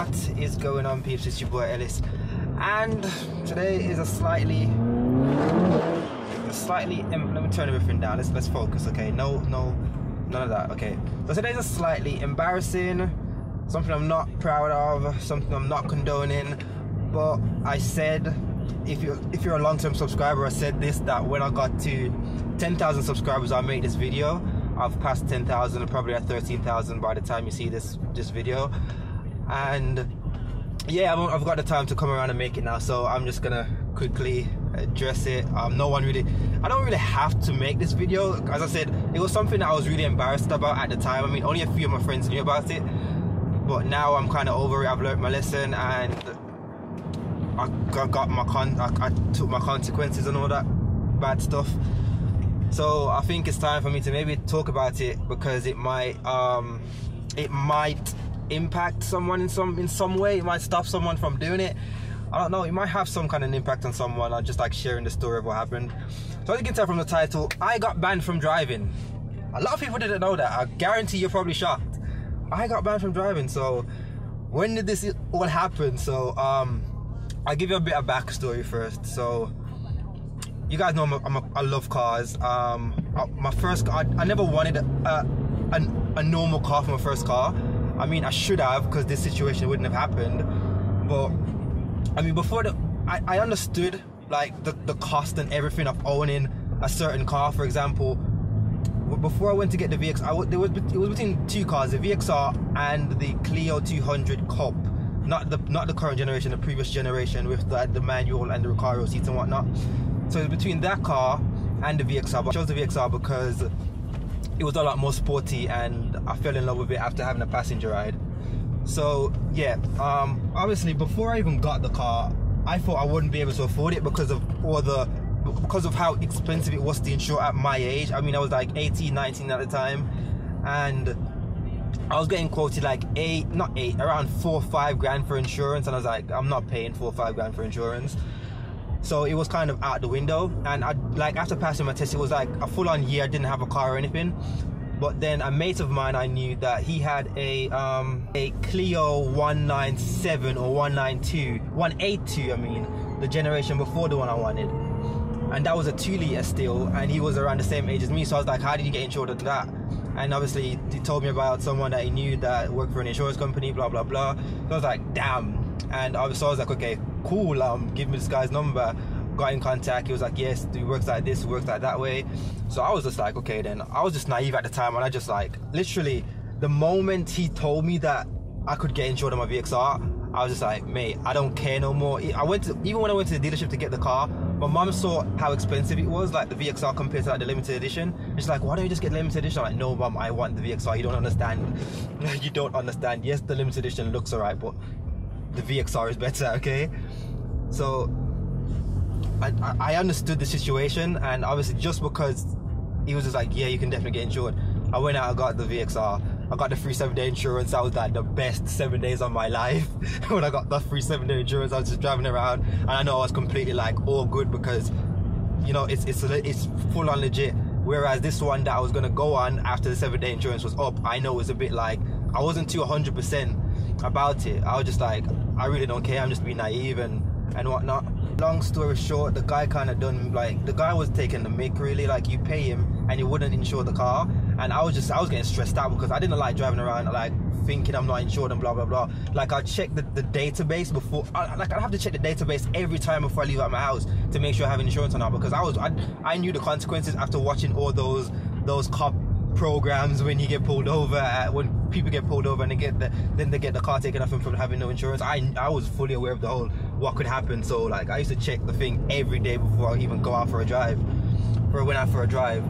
What is going on, peeps? It's your boy Ellis, and today is a slightly let me turn everything down. Let's focus, okay? No, none of that, okay? So today's a slightly embarrassing, something I'm not proud of, something I'm not condoning, but I said, if you're a long-term subscriber, I said this, that when I got to 10,000 subscribers, I'll make this video. I've passed 10,000, probably at 13,000 by the time you see this video, and yeah, I've got the time to come around and make it now, so I'm just gonna quickly address it. I don't really have to make this video. As I said, it was something that I was really embarrassed about at the time. I mean, only a few of my friends knew about it, but now I'm kind of over it. I've learned my lesson, and I took my consequences and all that bad stuff. So I think it's time for me to maybe talk about it, because it might impact someone in some way. It might stop someone from doing it. I don't know, it might have some kind of impact on someone. I'm just like sharing the story of what happened. So as you can tell from the title, I got banned from driving. A lot of people didn't know that. I guarantee you're probably shocked. I got banned from driving. So when did this all happen? So I'll give you a bit of backstory first. So you guys know I love cars. My first car, I never wanted a normal car for my first car. I mean, I should have, because this situation wouldn't have happened. But I mean, before I understood like the cost and everything of owning a certain car. For example, before I went to get the VXR, it was between two cars, the VXR and the Clio 200 Cup. Not the current generation, the previous generation with the manual and the Recaro seats and whatnot. So it was between that car and the VXR, but I chose the VXR because it was a lot more sporty, and I fell in love with it after having a passenger ride. So yeah, obviously before I even got the car, I thought I wouldn't be able to afford it because of how expensive it was to insure at my age. I mean, I was like 18, 19 at the time, and I was getting quoted like around 4 or 5 grand for insurance, and I was like, I'm not paying 4 or 5 grand for insurance. So it was kind of out the window. And after passing my test, it was like a full-on year. I didn't have a car or anything. But then a mate of mine, I knew that he had a Clio 197 or 182, I mean, the generation before the one I wanted. And that was a 2-litre still, and he was around the same age as me. So I was like, how did you get insured on that? And obviously he told me about someone that he knew that worked for an insurance company, blah blah blah. So I was like, damn. And so I was like, okay, cool, give me this guy's number. Got in contact. He was like, yes, he works like this, works like that way. So I was just like, okay then. I was just naive at the time, and I just like, literally the moment he told me that I could get insured on my VXR, I was just like, mate, I don't care no more. Even when I went to the dealership to get the car, my mom saw how expensive it was, like the VXR compared to like the limited edition. She's like, why don't you just get limited edition? I'm like, no mom, I want the VXR. You don't understand. You don't understand. Yes, the limited edition looks alright, but the VXR is better, okay? So I understood the situation, and obviously just because he was just like, yeah, you can definitely get insured, I went out and got the VXR. I got the free 7-day insurance. That was like the best 7 days of my life. When I got the free 7-day insurance, I was just driving around, and I know I was completely like all good, because you know it's full on legit. Whereas this one that I was gonna go on after the 7-day insurance was up, I know it was a bit like, I wasn't too 100% about it. I was just like, I really don't care, I'm just being naive and whatnot. Long story short, the guy kind of the guy was taking the mick, really. Like, you pay him and he wouldn't insure the car, and I was getting stressed out because I didn't like driving around like thinking I'm not insured and blah blah blah. Like, I'd check the database before, I'd have to check the database every time before I leave out my house to make sure I have insurance or not, because I knew the consequences after watching all those cop programs when you get pulled over, when people get pulled over and they get the car taken off them from having no insurance. I was fully aware of the whole what could happen. So like, I used to check the thing every day before I even go out for a drive, went out for a drive.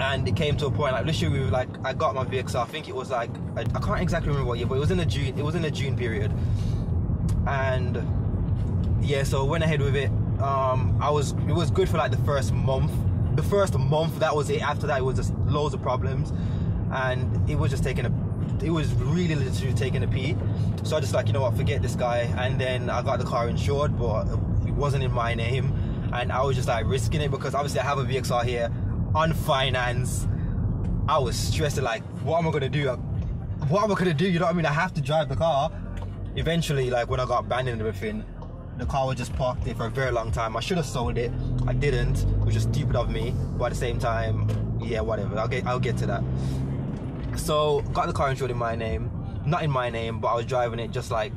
And it came to a point, like literally, I got my VXR. I think it was like, I can't exactly remember what year, but it was in the June period. And yeah, so I went ahead with it. It was good for like the first month. That was it. After that, it was just loads of problems, and it was just it was really literally taking a pee. So I just like, you know what, forget this guy. And then I got the car insured, but it wasn't in my name, and I was just like risking it, because obviously I have a VXR here on finance. I was stressed, like, what am I gonna do? You know what I mean? I have to drive the car. eventually, like when I got banned and everything, the car was just parked there for a very long time. I should have sold it. I didn't, which was stupid of me. But at the same time, yeah, whatever. I'll get to that. So got the car insured in my name, not in my name, but I was driving it just like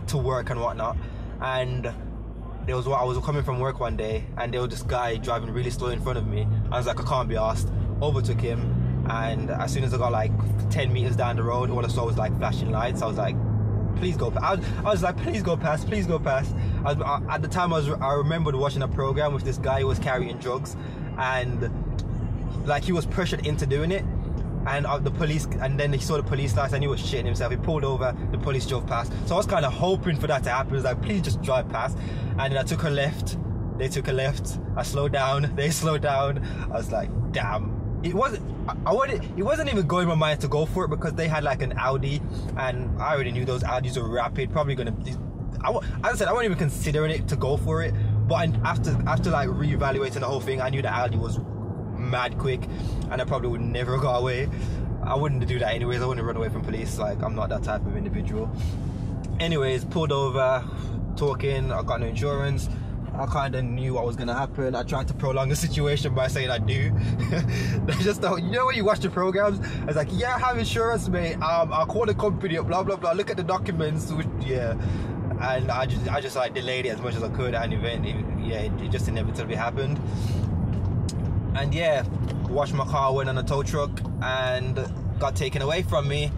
to work and whatnot. And I was coming from work one day, and there was this guy driving really slow in front of me. I was like, I can't be asked. Overtook him, and as soon as I got like 10 meters down the road, all I saw was like flashing lights. I was like, please go past. I was like, please go past, please go past. At the time, I remembered watching a program with this guy who was carrying drugs, and like he was pressured into doing it. And the police, and then he saw the police lights and he was shitting himself. He pulled over, the police drove past. So I was kind of hoping for that to happen. I was like, please just drive past. And then I took a left, they took a left. I slowed down, they slowed down. I was like, damn. It wasn't even going in my mind to go for it, because they had like an Audi, and I already knew those Audis were rapid, probably gonna, as I said, I wasn't even considering it to go for it. But after like reevaluating the whole thing, I knew the Audi was mad quick, and I probably would never go away. I wouldn't do that anyways. I wouldn't run away from police. Like, I'm not that type of individual. Anyways, pulled over, talking. I got no insurance. I kind of knew what was gonna happen. I tried to prolong the situation by saying I do. They just don't, you know when you watch the programs, I was like, yeah, I have insurance, mate. I'll call the company up, blah blah blah. Look at the documents, yeah. And I just like delayed it as much as I could, and it just inevitably happened. And yeah, watched my car went on a tow truck and got taken away from me,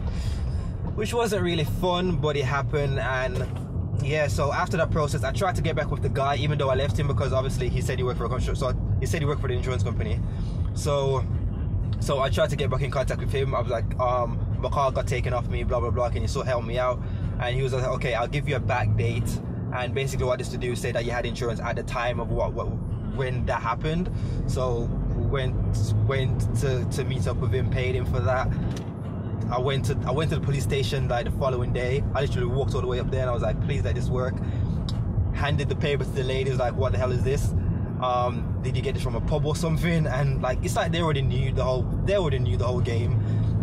which wasn't really fun, but it happened. And yeah, so after that process, I tried to get back with the guy, even though I left him, because obviously he said he worked for the insurance company. So I tried to get back in contact with him. I was like, my car got taken off me, blah blah blah, can you still help me out? And he was like, okay, I'll give you a back date. And basically what this to do is say that you had insurance at the time of when that happened. So went to meet up with him, paid him for that. I went to the police station like the following day. I literally walked all the way up there, and I was like, please let this work. Handed the paper to the lady. Was like, what the hell is this? Did you get this from a pub or something? And like, it's like they already knew the whole game.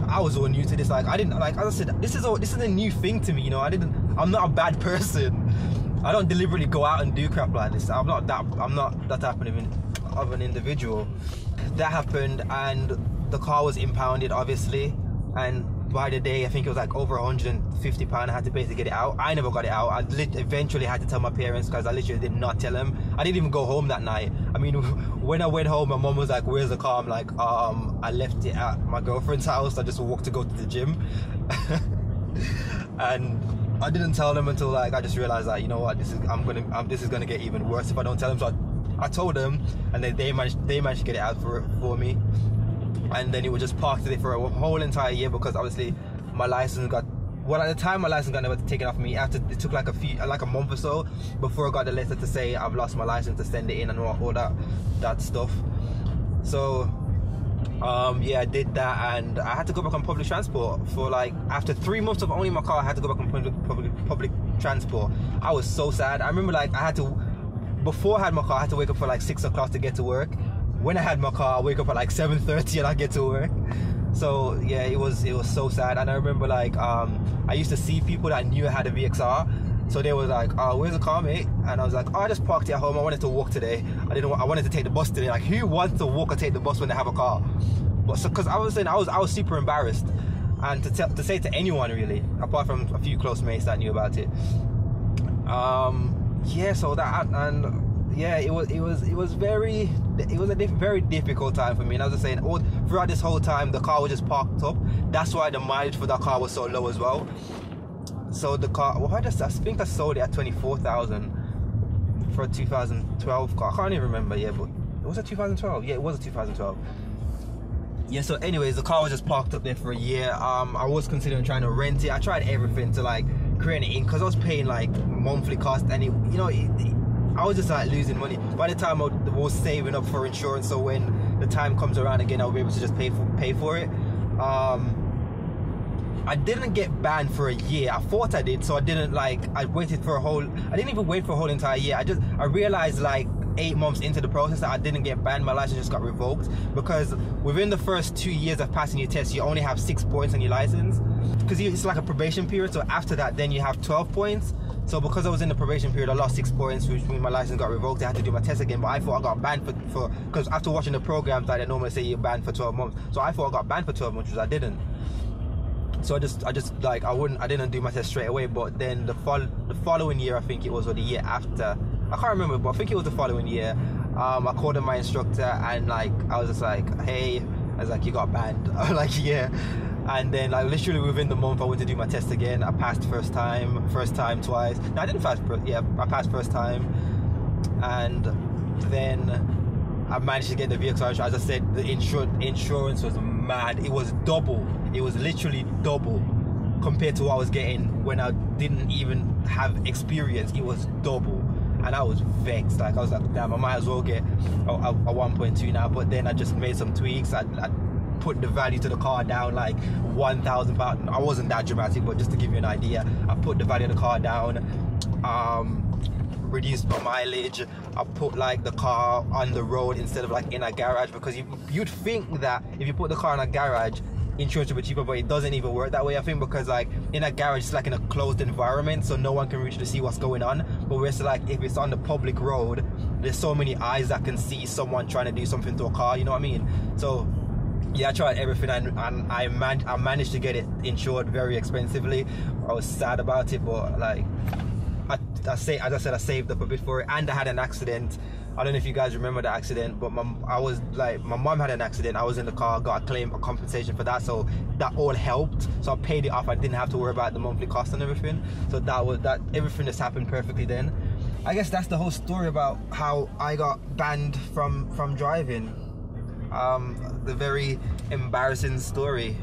I was all new to this. Like, I didn't, like, as I said, this is a new thing to me, you know. I'm not a bad person. I don't deliberately go out and do crap like this. I'm not that type of an individual. That happened, and the car was impounded, obviously. And by the day, I think it was like over £150. I had to basically get it out. I never got it out. I eventually had to tell my parents, because I literally did not tell them. I didn't even go home that night. I mean, when I went home, my mom was like, where's the car? I'm like, I left it at my girlfriend's house. I just walked to go to the gym. And I didn't tell them until like I just realized that, you know what, this is gonna get even worse if I don't tell them. So I told them, and then they managed to get it out for me. And then it was just parked there for a whole entire year, because obviously my license got, well, at the time my license got never taken off me. After it took like a month or so before I got the letter to say I've lost my license, to send it in and all that stuff. So yeah, I did that, and I had to go back on public transport for like, after 3 months of owning my car, I had to go back on public transport. I was so sad. I remember like before I had my car, I had to wake up for like 6 o'clock to get to work. When I had my car, I wake up at like 7:30 and I get to work. So yeah, it was so sad. And I remember like I used to see people that knew I had a VXR, so they was like, oh, where's the car, mate? And I was like, oh, I just parked it at home. I wanted to walk today. I wanted to take the bus today. Like, who wants to walk or take the bus when they have a car? But so, because I was super embarrassed, and to say to anyone really, apart from a few close mates that knew about it. Yeah, so that, and yeah, it was a very difficult time for me. And I was just saying, throughout this whole time, the car was just parked up. That's why the mileage for that car was so low as well. So the car, well, I think I sold it at 24,000 for a 2012 car. I can't even remember. Yeah, but it was a 2012. Yeah, it was a 2012. Yeah, so anyways, the car was just parked up there for a year. I was considering trying to rent it. I tried everything to like create it in, because I was paying like monthly cost, and I was just like losing money. By the time I was saving up for insurance, so when the time comes around again, I'll be able to just pay for it. I didn't get banned for a year. I thought I did, so I didn't even wait for a whole entire year. I realized like 8 months into the process that I didn't get banned. My license just got revoked, because within the first 2 years of passing your test, you only have 6 points on your license, because it's like a probation period. So after that, then you have 12 points. So because I was in the probation period, I lost 6 points, which means my license got revoked. I had to do my test again, but I thought I got banned for because after watching the programs, like, they normally say you're banned for 12 months. So I thought I got banned for 12 months, which I didn't. So I just like, I didn't do my test straight away. But then the following year, I think it was, or the year after, I can't remember, but I think it was the following year, I called in my instructor, and like, I was just like, hey, I was like, you got banned. I was like, yeah. And then like literally within the month, I went to do my test again. I passed first time twice. No, I didn't pass. I passed first time, and then I managed to get the vehicle. As I said, the insurance was mad. It was double. It was literally double compared to what I was getting when I didn't even have experience. It was double, and I was vexed. Like, I was like, damn, I might as well get a 1.2 now. But then I just made some tweaks. I put the value to the car down like £1,000. I wasn't that dramatic, but just to give you an idea, I put the value of the car down, reduced my mileage. I put like the car on the road instead of like in a garage, because you'd think that if you put the car in a garage, insurance would be cheaper, but it doesn't even work that way, I think, because like in a garage, it's like in a closed environment, so no one can reach to see what's going on. But whereas like if it's on the public road, there's so many eyes that can see someone trying to do something to a car, you know what I mean? So yeah, I tried everything, and I managed to get it insured very expensively. I was sad about it, but like, as I said, I saved up a bit for it. And I had an accident. I don't know if you guys remember the accident, but my mom had an accident. I was in the car, got a compensation for that, so that all helped. So I paid it off. I didn't have to worry about the monthly cost and everything. So everything just happened perfectly then. I guess that's the whole story about how I got banned from driving. The very embarrassing story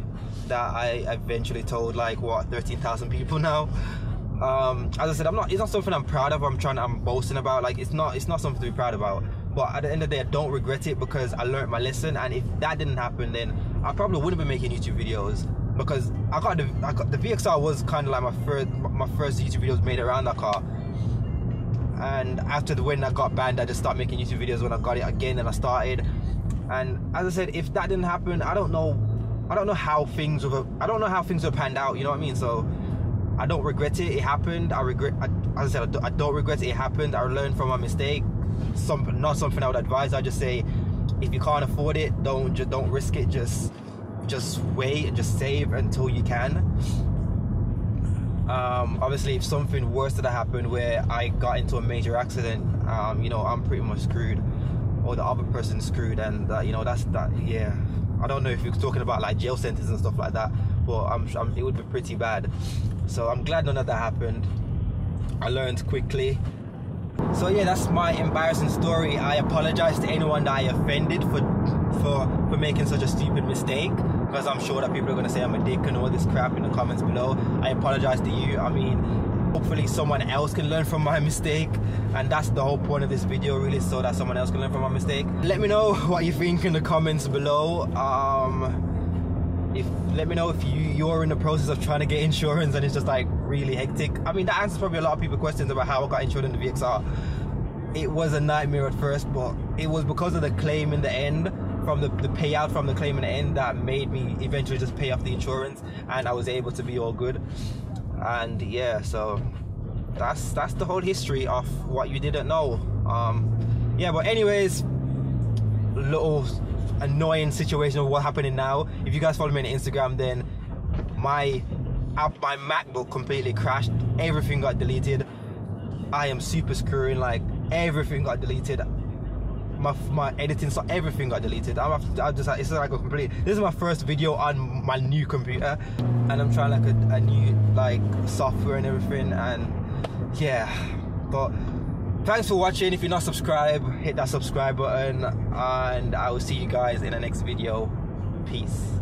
that I eventually told like, what, 13,000 people now. As I said, it's not something I'm proud of. I'm boasting about. Like, it's not something to be proud about. But at the end of the day, I don't regret it, because I learned my lesson. And if that didn't happen, then I probably wouldn't be making YouTube videos, because I got the VXR was kind of like my first YouTube videos made around that car. And after when I got banned, I just started making YouTube videos when I got it again, and I started. And as I said, if that didn't happen, I don't know how things would have panned out, you know what I mean? So I don't regret it. It happened. As I said, I don't regret it. It happened. I learned from my mistake. Not something I would advise. I just say, if you can't afford it, don't risk it. Just wait and just save until you can. Obviously, if something worse did happen where I got into a major accident, you know, I'm pretty much screwed, or the other person's screwed, and you know, yeah. I don't know if you're talking about like jail sentences and stuff like that, but it would be pretty bad. So I'm glad none of that happened. I learned quickly. So yeah, that's my embarrassing story. I apologize to anyone that I offended for making such a stupid mistake, because I'm sure that people are going to say I'm a dick and all this crap in the comments below. I apologize to you. I mean, hopefully someone else can learn from my mistake, and that's the whole point of this video, really, so that someone else can learn from my mistake. Let me know what you think in the comments below. Let me know if you're in the process of trying to get insurance and it's just like really hectic. I mean, that answers probably a lot of people's questions about how I got insured in the VXR. It was a nightmare at first, but it was because of the claim in the end, from the payout from the claim in the end, that made me eventually just pay off the insurance, and I was able to be all good. And yeah, so that's the whole history of what you didn't know. Yeah, but anyways, little annoying situation of what's happening now. If you guys follow me on Instagram, then my MacBook completely crashed. Everything got deleted. I am super screwing, like everything got deleted. My editing, so everything got deleted. It's like a complete. This is my first video on my new computer, and I'm trying like a new like software and everything, and yeah. But thanks for watching. If you're not subscribed, hit that subscribe button, and I will see you guys in the next video. Peace.